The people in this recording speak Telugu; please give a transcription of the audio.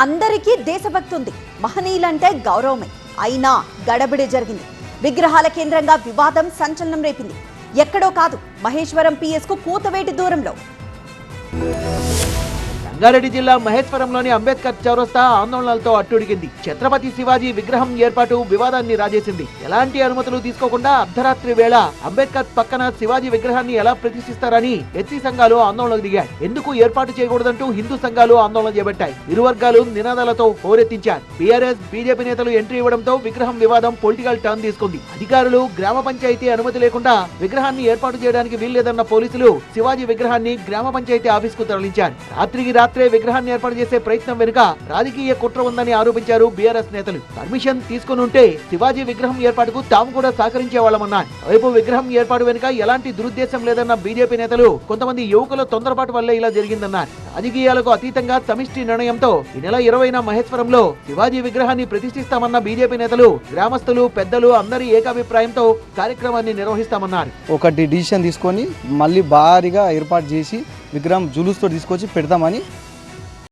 అందరికీ దేశభక్తి ఉంది, మహనీయులంటే గౌరవమే. అయినా గడబిడే జరిగింది. విగ్రహాల కేంద్రంగా వివాదం సంచలనం రేపింది. ఎక్కడో కాదు, మహేశ్వరం పిఎస్ కు కూతవేటి దూరంలో. రంగారెడ్డి జిల్లా మహేశ్వరంలోని అంబేద్కర్ చౌరస్తా ఆందోళనలతో అట్టుడిగింది. ఛత్రపతి శివాజీ విగ్రహం ఏర్పాటు వివాదాన్ని రాజేసింది. ఎలాంటి అనుమతులు తీసుకోకుండా అర్ధరాత్రి వేళ అంబేద్కర్ పక్కన శివాజీ విగ్రహాన్ని ఎలా ప్రతిష్ఠిస్తారని ఎస్సీ సంఘాలు ఆందోళనకు దిగాయి. ఎందుకు ఏర్పాటు చేయకూడదంటూ హిందూ సంఘాలు ఆందోళన చేపట్టాయి. ఇరు వర్గాలు నినాదాలతో హోరెత్తించారు. బీఆర్ఎస్ బీజేపీ నేతలు ఎంట్రీ ఇవ్వడంతో విగ్రహం వివాదం పొలిటికల్ టర్న్ తీసుకుంది. అధికారులు గ్రామ పంచాయతీ అనుమతి లేకుండా విగ్రహాన్ని ఏర్పాటు చేయడానికి వీల్లేదన్న పోలీసులు శివాజీ విగ్రహాన్ని గ్రామ పంచాయతీ ఆఫీస్ కు తరలించారు. రాత్రే విగ్రహాన్ని ఏర్పాటు చేసే ప్రయత్నం వెనుక రాజకీయ కుట్ర ఉందని ఆరోపించారు బీఆర్ఎస్ నేతలు. పర్మిషన్ తీసుకుని ఉంటే శివాజీ విగ్రహం ఏర్పాటుకు తాము కూడా సహకరించే వాళ్ళమన్నారు. వైపు విగ్రహం ఏర్పాటు వెనుక ఎలాంటి దురుద్దేశం లేదన్న బీజేపీ నేతలు కొంతమంది యువకుల తొందరపాటు వల్లే ఇలా జరిగిందన్నారు. రాజకీయాలకు అతీతంగా సమిష్టి నిర్ణయంతో ఈ నెల 20న మహేశ్వరంలో శివాజీ విగ్రహాన్ని ప్రతిష్ఠిస్తామన్న బీజేపీ నేతలు, గ్రామస్తులు, పెద్దలు అందరి ఏకాభిప్రాయంతో కార్యక్రమాన్ని నిర్వహిస్తామన్నారు. ఒకటి డిసిషన్ తీసుకొని మళ్ళీ భారీగా ఏర్పాటు చేసి విగ్రహం జులూస్తో తీసుకొచ్చి పెడతామని